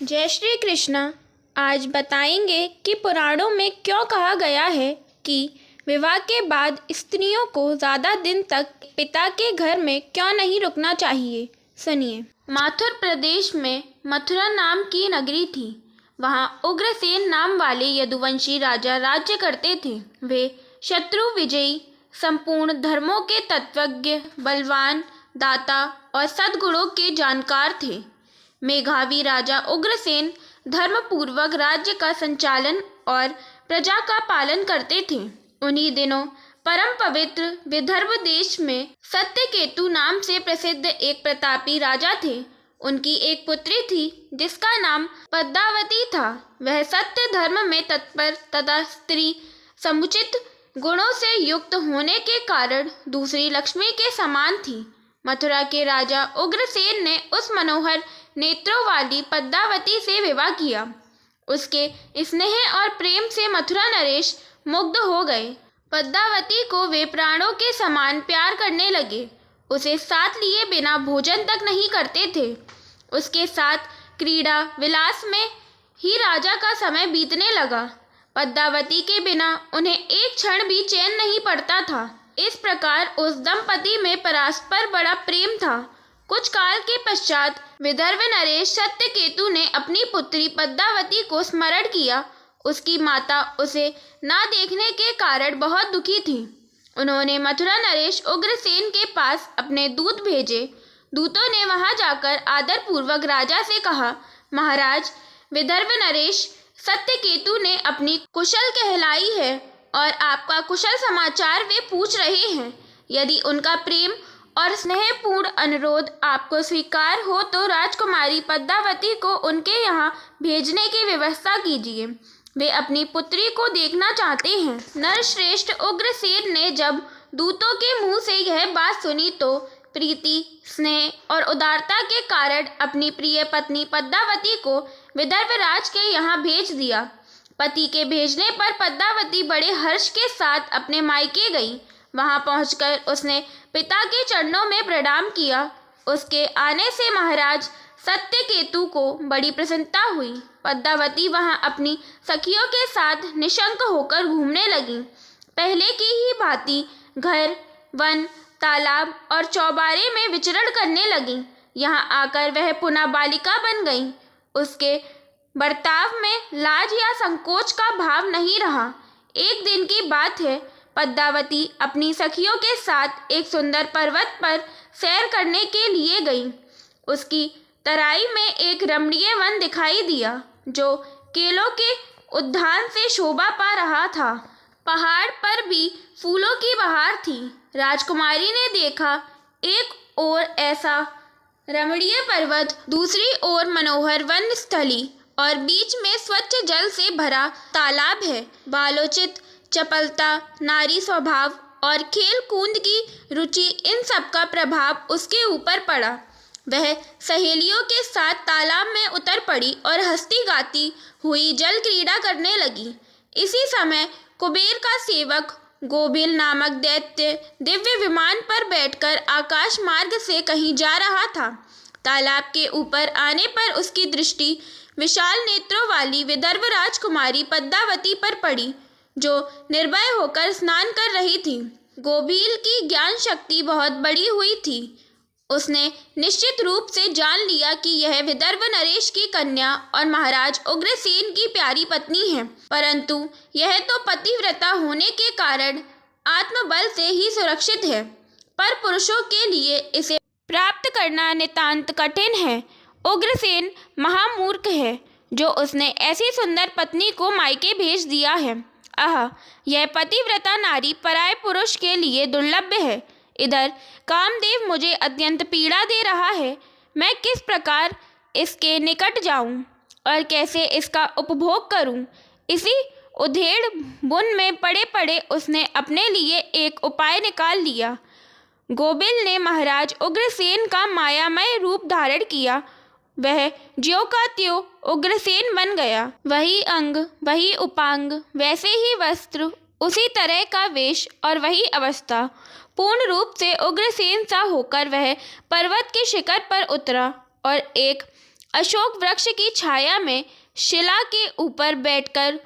जय श्री कृष्ण। आज बताएंगे कि पुराणों में क्यों कहा गया है कि विवाह के बाद स्त्रियों को ज़्यादा दिन तक पिता के घर में क्यों नहीं रुकना चाहिए। सुनिए। माथुर प्रदेश में मथुरा नाम की नगरी थी। वहाँ उग्रसेन नाम वाले यदुवंशी राजा राज्य करते थे। वे शत्रु विजयी, संपूर्ण धर्मों के तत्वज्ञ, बलवान, दाता और सद्गुणों के जानकार थे। मेघावी राजा उग्रसेन धर्मपूर्वक राज्य का संचालन और प्रजा का पालन करते थे। उन्हीं दिनों परम पवित्र विदर्भ देश में सत्यकेतु नाम से प्रसिद्ध एक प्रतापी राजा थे। उनकी एक पुत्री थी जिसका नाम पद्मावती था। वह सत्य धर्म में तत्पर तथा स्त्री समुचित गुणों से युक्त होने के कारण दूसरी लक्ष्मी के समान थी। मथुरा के राजा उग्रसेन ने उस मनोहर नेत्रों वाली पद्मावती से विवाह किया। उसके स्नेह और प्रेम से मथुरा नरेश मुग्ध हो गए। पद्मावती को वे प्राणों के समान प्यार करने लगे। उसे साथ लिए बिना भोजन तक नहीं करते थे। उसके साथ क्रीड़ा विलास में ही राजा का समय बीतने लगा। पद्मावती के बिना उन्हें एक क्षण भी चैन नहीं पड़ता था। इस प्रकार उस दंपति में परस्पर बड़ा प्रेम था। कुछ काल के पश्चात विदर्भ नरेश सत्यकेतु ने अपनी पुत्री पद्मावती को स्मरण किया। उसकी माता उसे ना देखने के कारण बहुत दुखी थी। उन्होंने मथुरा नरेश उग्रसेन के पास अपने दूत भेजे। दूतों ने वहां जाकर आदरपूर्वक राजा से कहा, महाराज, विदर्भ नरेश सत्यकेतु ने अपनी कुशल कहलाई है और आपका कुशल समाचार वे पूछ रहे हैं। यदि उनका प्रेम और स्नेहपूर्ण अनुरोध आपको स्वीकार हो तो राजकुमारी पद्मावती को उनके यहाँ भेजने की व्यवस्था कीजिए। वे अपनी पुत्री को देखना चाहते हैं। नरश्रेष्ठ उग्रसेन ने जब दूतों के मुंह से यह बात सुनी तो प्रीति, स्नेह और उदारता के कारण अपनी प्रिय पत्नी पद्मावती को विदर्भराज के यहाँ भेज दिया। पति के भेजने पर पद्मावती बड़े हर्ष के साथ अपने मायके गई। वहां पहुंचकर उसने पिता के चरणों में प्रणाम किया। उसके आने से महाराज सत्यकेतु को बड़ी प्रसन्नता हुई। पद्मावती वहां अपनी सखियों के साथ निशंक होकर घूमने लगी। पहले की ही भांति घर, वन, तालाब और चौबारे में विचरण करने लगी। यहाँ आकर वह पुनः बालिका बन गई। उसके बर्ताव में लाज या संकोच का भाव नहीं रहा। एक दिन की बात है, पद्मावती अपनी सखियों के साथ एक सुंदर पर्वत पर सैर करने के लिए गई। उसकी तराई में एक रमणीय वन दिखाई दिया जो केलों के उद्यान से शोभा पा रहा था। पहाड़ पर भी फूलों की बहार थी। राजकुमारी ने देखा, एक ओर ऐसा रमणीय पर्वत, दूसरी ओर मनोहर वन स्थली और बीच में स्वच्छ जल से भरा तालाब है। बालोचित, चपलता, नारी स्वभाव और खेल कूद की रुचि, इन सब का प्रभाव उसके ऊपर पड़ा। वह सहेलियों के साथ तालाब में उतर पड़ी और हंसती गाती हुई जल क्रीड़ा करने लगी। इसी समय कुबेर का सेवक गोबिल नामक दैत्य दिव्य विमान पर बैठकर आकाश मार्ग से कहीं जा रहा था। तालाब के ऊपर आने पर उसकी दृष्टि विशाल नेत्रों वाली विदर्भ राजकुमारी पद्मावती पर पड़ी, जो निर्भय होकर स्नान कर रही थी। गोबिल की ज्ञान शक्ति बहुत बड़ी हुई थी। उसने निश्चित रूप से जान लिया कि यह विदर्भ नरेश की कन्या और महाराज उग्रसेन की प्यारी पत्नी है, परंतु यह तो पतिव्रता होने के कारण आत्मबल से ही सुरक्षित है, पर पुरुषों के लिए इसे प्राप्त करना नितांत कठिन है। उग्रसेन महामूर्ख है जो उसने ऐसी सुंदर पत्नी को मायके भेज दिया है। यह पतिव्रता नारी पराये पुरुष के लिए दुर्लभ है। इधर कामदेव मुझे अत्यंत पीड़ा दे रहा है। मैं किस प्रकार इसके निकट जाऊं और कैसे इसका उपभोग करूं? इसी उधेड़ बुन में पड़े पड़े उसने अपने लिए एक उपाय निकाल लिया। गोबिल ने महाराज उग्रसेन का मायामय रूप धारण किया। वह ज्यों का त्यों उग्रसेन बन गया। वही अंग, वही उपांग, वैसे ही वस्त्र, उसी तरह का वेश और वही अवस्था। पूर्ण रूप से उग्रसेन सा होकर वह पर्वत के शिखर पर उतरा और एक अशोक वृक्ष की छाया में शिला के ऊपर बैठकर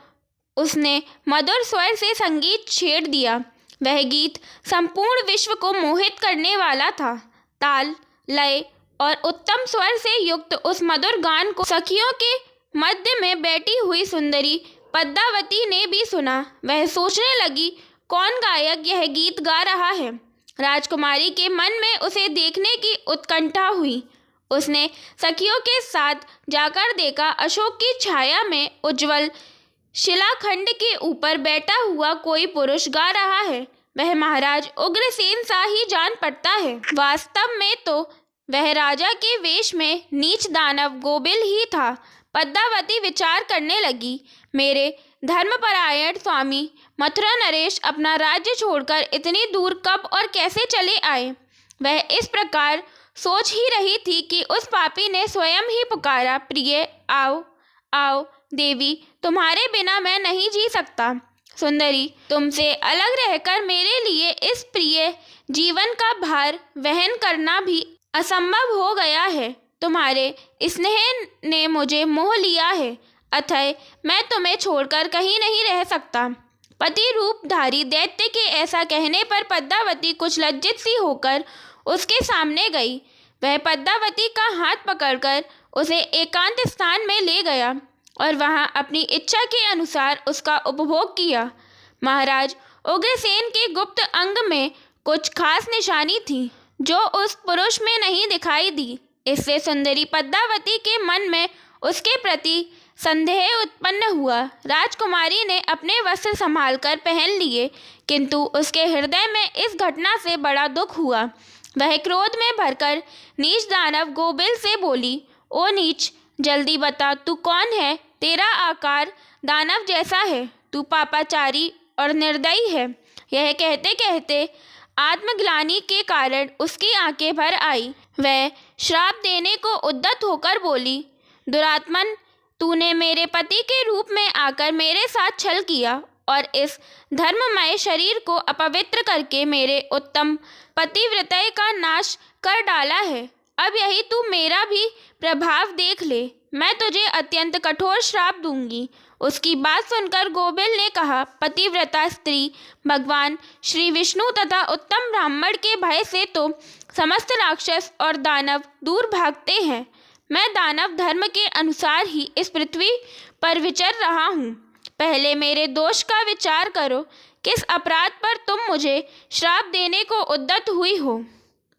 उसने मधुर स्वर से संगीत छेड़ दिया। वह गीत संपूर्ण विश्व को मोहित करने वाला था। ताल, लय और उत्तम स्वर से युक्त उस मधुर गान को सखियों के मध्य में बैठी हुई सुंदरी पद्मावती ने भी सुना। वह सोचने लगी, कौन गायक यह गीत गा रहा है। राजकुमारी के मन में उसे देखने की उत्कंठा हुई। उसने सखियों के साथ जाकर देखा, अशोक की छाया में उज्जवल शिलाखंड के ऊपर बैठा हुआ कोई पुरुष गा रहा है। वह महाराज उग्रसेन सा ही जान पड़ता है। वास्तव में तो वह राजा के वेश में नीच दानव गोबिल ही था। पद्मावती विचार करने लगी, मेरे धर्मपरायण स्वामी मथुरा नरेश अपना राज्य छोड़कर इतनी दूर कब और कैसे चले आए। वह इस प्रकार सोच ही रही थी कि उस पापी ने स्वयं ही पुकारा, प्रिय आओ आओ देवी, तुम्हारे बिना मैं नहीं जी सकता। सुंदरी, तुमसे अलग रहकर मेरे लिए इस प्रिय जीवन का भार वहन करना भी असंभव हो गया है। तुम्हारे स्नेह ने मुझे मोह लिया है, अतः मैं तुम्हें छोड़कर कहीं नहीं रह सकता। पति रूपधारी दैत्य के ऐसा कहने पर पद्मावती कुछ लज्जित सी होकर उसके सामने गई। वह पद्मावती का हाथ पकड़कर उसे एकांत स्थान में ले गया और वहां अपनी इच्छा के अनुसार उसका उपभोग किया। महाराज उग्रसेन के गुप्त अंग में कुछ खास निशानी थी जो उस पुरुष में नहीं दिखाई दी। इससे सुंदरी पद्मावती के मन में उसके प्रति संदेह उत्पन्न हुआ। राजकुमारी ने अपने वस्त्र संभालकर पहन लिए, किंतु उसके हृदय में इस घटना से बड़ा दुख हुआ। वह क्रोध में भरकर नीच दानव गोबिल से बोली, ओ नीच, जल्दी बता, तू कौन है। तेरा आकार दानव जैसा है, तू पापाचारी और निर्दयी है। यह कहते कहते आत्मग्लानि के कारण उसकी आंखें भर आई। वह श्राप देने को उद्यत होकर बोली, दुरात्मन, तूने मेरे पति के रूप में आकर मेरे साथ छल किया और इस धर्ममय शरीर को अपवित्र करके मेरे उत्तम पतिव्रता का नाश कर डाला है। अब यही तू मेरा भी प्रभाव देख ले। मैं तुझे अत्यंत कठोर श्राप दूंगी। उसकी बात सुनकर गोबिल ने कहा, पतिव्रता स्त्री भगवान श्री विष्णु तथा उत्तम ब्राह्मण के भय से तो समस्त राक्षस और दानव दूर भागते हैं। मैं दानव धर्म के अनुसार ही इस पृथ्वी पर विचर रहा हूँ। पहले मेरे दोष का विचार करो, किस अपराध पर तुम मुझे श्राप देने को उद्यत हुई हो।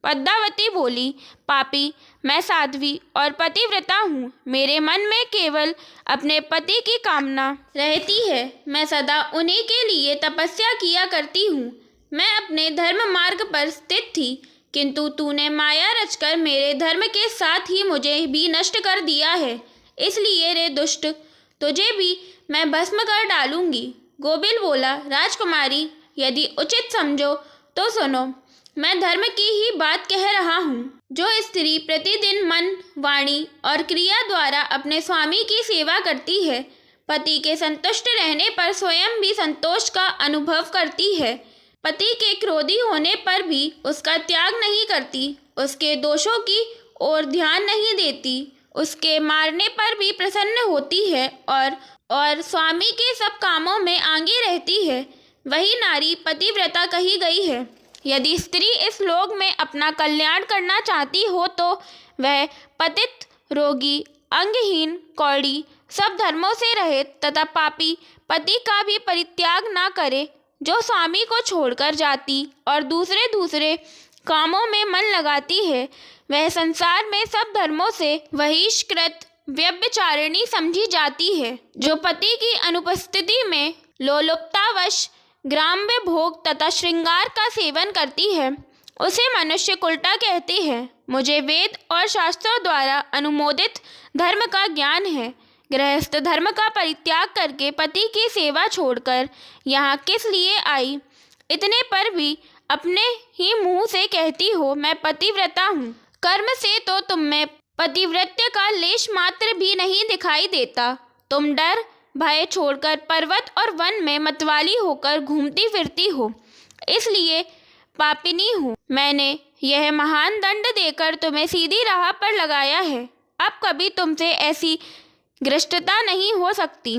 पद्मावती बोली, पापी, मैं साध्वी और पतिव्रता हूँ। मेरे मन में केवल अपने पति की कामना रहती है। मैं सदा उन्हीं के लिए तपस्या किया करती हूँ। मैं अपने धर्म मार्ग पर स्थित थी, किंतु तूने माया रचकर मेरे धर्म के साथ ही मुझे भी नष्ट कर दिया है। इसलिए रे दुष्ट, तुझे भी मैं भस्म कर डालूंगी। गोबिल बोला, राजकुमारी, यदि उचित समझो तो सुनो। मैं धर्म की ही बात कह रहा हूँ। जो स्त्री प्रतिदिन मन, वाणी और क्रिया द्वारा अपने स्वामी की सेवा करती है, पति के संतुष्ट रहने पर स्वयं भी संतोष का अनुभव करती है, पति के क्रोधी होने पर भी उसका त्याग नहीं करती, उसके दोषों की ओर ध्यान नहीं देती, उसके मारने पर भी प्रसन्न होती है और स्वामी के सब कामों में आगे रहती है, वही नारी पतिव्रता कही गई है। यदि स्त्री इस लोक में अपना कल्याण करना चाहती हो तो वह पतित, रोगी, अंगहीन, कौड़ी, सब धर्मों से रहित तथा पापी पति का भी परित्याग ना करे। जो स्वामी को छोड़कर जाती और दूसरे कामों में मन लगाती है, वह संसार में सब धर्मों से बहिष्कृत व्यभिचारिणी समझी जाती है। जो पति की अनुपस्थिति में लोलुपतावश ग्राम्य भोग तथा श्रृंगार का सेवन करती है, उसे मनुष्य कुलटा कहते हैं। मुझे वेद और शास्त्रों द्वारा अनुमोदित धर्म का ज्ञान है। गृहस्थ धर्म का परित्याग करके पति की सेवा छोड़कर यहाँ किस लिए आई? इतने पर भी अपने ही मुंह से कहती हो, मैं पतिव्रता हूँ। कर्म से तो तुम में पतिव्रत्य का लेश मात्र भी नहीं दिखाई देता। तुम डर भय छोड़कर पर्वत और वन में मतवाली होकर घूमती फिरती हो, इसलिए पापिनी हो। मैंने यह महान दंड देकर तुम्हें सीधी राह पर लगाया है। अब कभी तुमसे ऐसी घृष्टता नहीं हो सकती।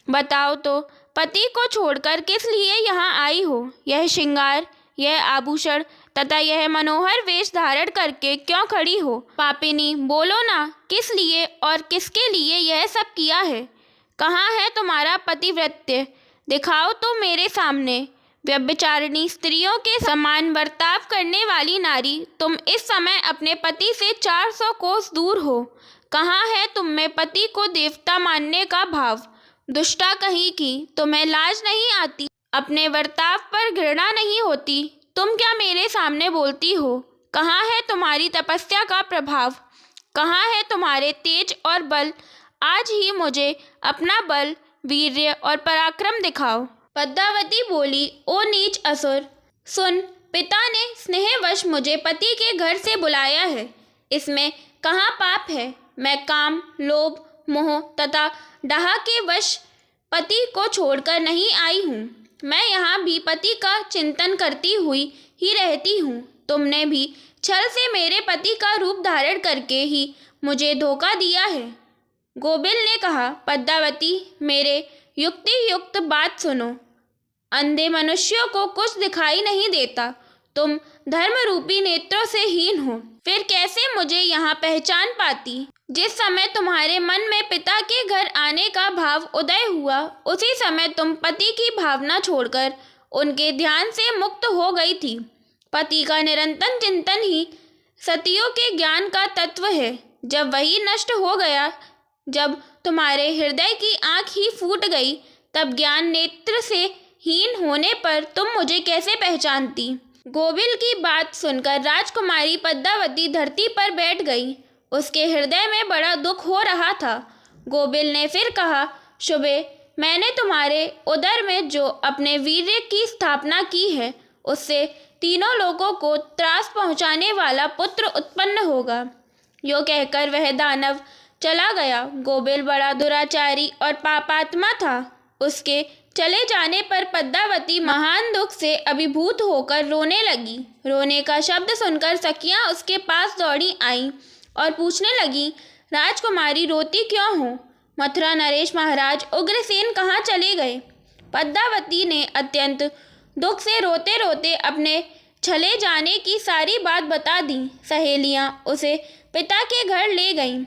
बताओ तो, पति को छोड़कर किस लिए यहाँ आई हो? यह श्रृंगार, यह आभूषण तथा यह मनोहर वेश धारण करके क्यों खड़ी हो? पापिनी, बोलो ना, किस लिए और किसके लिए यह सब किया है? कहाँ है तुम्हारा पतिव्रत्य? दिखाओ तो मेरे सामने। व्यभिचारिणी स्त्रियों के समान बर्ताव करने वाली नारी, तुम इस समय अपने पति से 400 कोस दूर हो। कहाँ है तुम में पति को देवता मानने का भाव? दुष्टा कहीं की, तुम्हें लाज नहीं आती? अपने बर्ताव पर घृणा नहीं होती? तुम क्या मेरे सामने बोलती हो? कहाँ है तुम्हारी तपस्या का प्रभाव? कहाँ है तुम्हारे तेज और बल? आज ही मुझे अपना बल, वीर्य और पराक्रम दिखाओ। पद्मावती बोली, ओ नीच असुर, सुन, पिता ने स्नेहवश मुझे पति के घर से बुलाया है। इसमें कहाँ पाप है? मैं काम, लोभ, मोह तथा डाह के वश पति को छोड़कर नहीं आई हूँ। मैं यहाँ भी पति का चिंतन करती हुई ही रहती हूँ। तुमने भी छल से मेरे पति का रूप धारण करके ही मुझे धोखा दिया है। गोबिल ने कहा, पद्मावती, मेरे युक्ति युक्त बात सुनो। अंधे मनुष्यों को कुछ दिखाई नहीं देता। तुम धर्म रूपी नेत्रों से हीन हो, फिर कैसे मुझे यहाँ पहचान पाती? जिस समय तुम्हारे मन में पिता के घर आने का भाव उदय हुआ, उसी समय तुम पति की भावना छोड़कर उनके ध्यान से मुक्त हो गई थी। पति का निरंतर चिंतन ही सतियों के ज्ञान का तत्व है। जब वही नष्ट हो गया, जब तुम्हारे हृदय की आँख ही फूट गई, तब ज्ञान नेत्र से हीन होने पर तुम मुझे कैसे पहचानती? गोबिल की बात सुनकर राजकुमारी पद्मावती धरती पर बैठ गई। उसके हृदय में बड़ा दुख हो रहा था। गोबिल ने फिर कहा, शुभे, मैंने तुम्हारे उदर में जो अपने वीर्य की स्थापना की है, उससे तीनों लोगों को त्रास पहुंचाने वाला पुत्र उत्पन्न होगा। यो कहकर वह दानव चला गया। गोबिल बड़ा दुराचारी और पापात्मा था। उसके चले जाने पर पद्मावती महान दुख से अभिभूत होकर रोने लगी। रोने का शब्द सुनकर सखियां उसके पास दौड़ी आईं और पूछने लगी, राजकुमारी, रोती क्यों हो? मथुरा नरेश महाराज उग्रसेन कहाँ चले गए? पद्मावती ने अत्यंत दुख से रोते रोते अपने चले जाने की सारी बात बता दी। सहेलियां उसे पिता के घर ले गईं।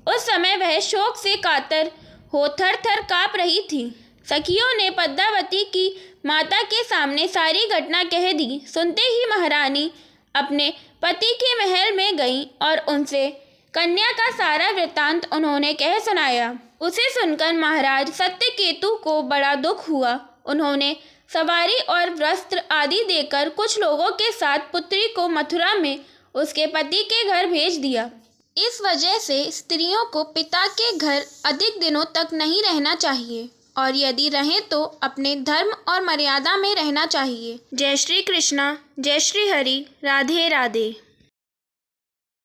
उस समय वह शोक से कातर हो थर थर काँप रही थी। सखियों ने पद्मावती की माता के सामने सारी घटना कह दी। सुनते ही महारानी अपने पति के महल में गईं और उनसे कन्या का सारा वृत्तांत उन्होंने कह सुनाया। उसे सुनकर महाराज सत्यकेतु को बड़ा दुख हुआ। उन्होंने सवारी और वस्त्र आदि देकर कुछ लोगों के साथ पुत्री को मथुरा में उसके पति के घर भेज दिया। इस वजह से स्त्रियों को पिता के घर अधिक दिनों तक नहीं रहना चाहिए, और यदि रहें तो अपने धर्म और मर्यादा में रहना चाहिए। जय श्री कृष्णा, जय श्री हरि, राधे राधे।